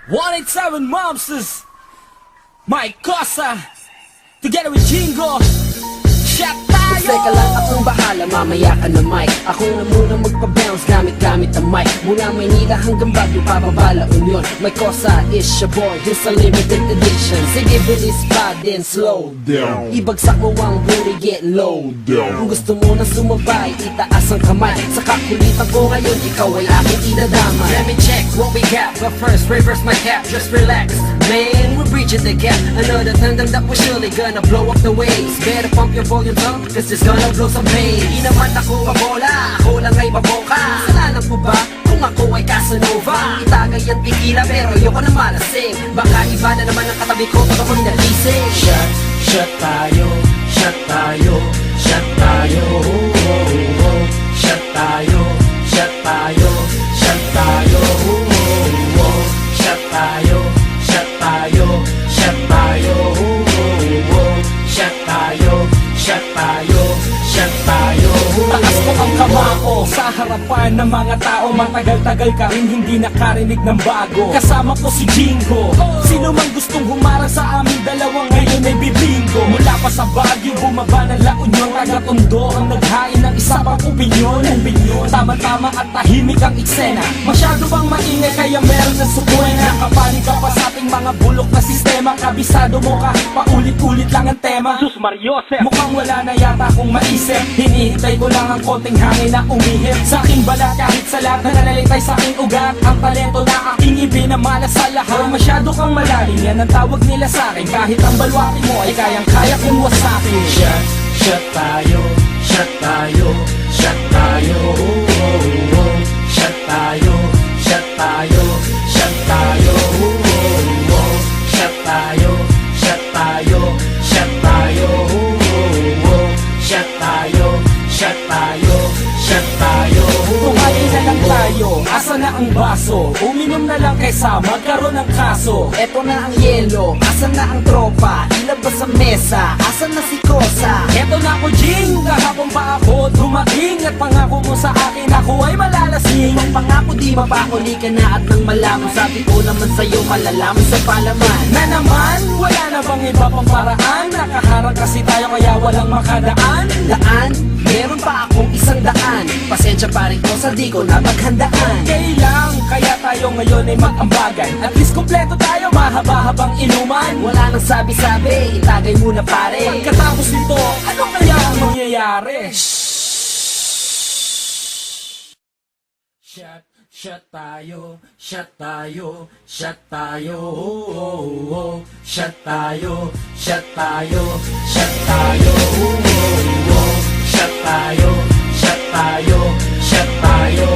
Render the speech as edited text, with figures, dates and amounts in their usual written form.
187 Monsters, Mike Cosa, together with Jingo. Shot tayo! Teka lang, akong bahala, mamaya ka na mic. Ako na muna magpa-bounce gamit ang mic. Mula Maynila hanggang Baguio, pababa La Union. My Cosa is your boy, this a limited edition. Sige, bilis pa din, slow down. Ibagsak mo ang booty, get low down. Kung gusto mo na sumabay, itaas ang kamay. Sa kakulitan ko ngayon, ikaw ay aking idadamay. Let me check what we got, but first reverse my cap, just relax. Man, we're bridging the gap. Another tandem that we're surely gonna blow up the waves. Better pump your volume up, cause it's gonna blow some pain. Di naman ako pabola, ako lang ay baboka. Kasalanan ko ba kung ako ay Casanova? Itagay ang tequila pero ayoko na malasing. Baka iba na naman ang katabi ko pag ako'y nagising. Shot tayo, shot tayo, shot tayo. Shot tayo, shot tayo, shot tayo. Shot tayo, shot tayo, shot tayo. Shot tayo, shot tayo, shot tayo. Takas ko ang kamao sa harapan ng mga tao. Matagal-tagal ka rin hindi nakarinig ng bago. Kasama ko si Jingo. Sino man gustong humarang sa aming dalawa ngayon ay bibingo. Mula pa sa Baguio, bumaba ng La Union, taga-Tondo ang naghain ng isa pang opinyon. Tama-tama at tahimik ang eksena. Masyado bang maingay kaya meron ng sukwena? Kapanig ka pa sa ating mga bulok na sistema. Kabisado mo kahit paulit-ulit lang ang tema. Sus Mariosep, mukhang wala na yata akong maisip. Hinihintay ko lang ang konting hangin na umihip sa aking balat, kahit sa lahat na nalitay sa aking ugat. Ang talento na aking ibinamala sa lahat. Masyado kang malalim, yan ang tawag nila sa akin. Kahit ang balwaki mo ay kayang-kaya kong wasakin. Shot tayo, shot tayo, shot tayo. Shot tayo, shot tayo, shot tayo. Shot tayo, shot tayo, shot tayo. Shot tayo, shot tayo, shot tayo. Tumayin na lang tayo, asa na ang baso? Uminom na lang kaysa magkaroon ng kaso. Eto na ang yelo, asan na ang tropa? Ilabas sa mesa, asan na si Cosa? Eto na ako, Jing, kahapon pa ako dumating. At pangako mo sa akin, ako ay malalasing. Ang pangako di mapakuli ka na at nang malaman. Sabi ko naman sa'yo, malalaman sa palaman. Na naman, wala na bang iba pang paraan? Nakaharang kasi tayo kaya walang makadaan. Daan, meron pa akong 100. Pasensya pa rin ko sa di ko na maghandaan. Okay lang, kaya tayo ngayon ay mag-ambagan. At least kompleto tayo, mahaba-habang inuman. Wala nang sabi-sabi, itagay muna pare. Pagkatapos nito, ano kaya ang mangyayari? Shot tayo, shot tayo, shot tayo. Shot tayo, shot tayo, shot tayo. Shot tayo, shot tayo, shot tayo.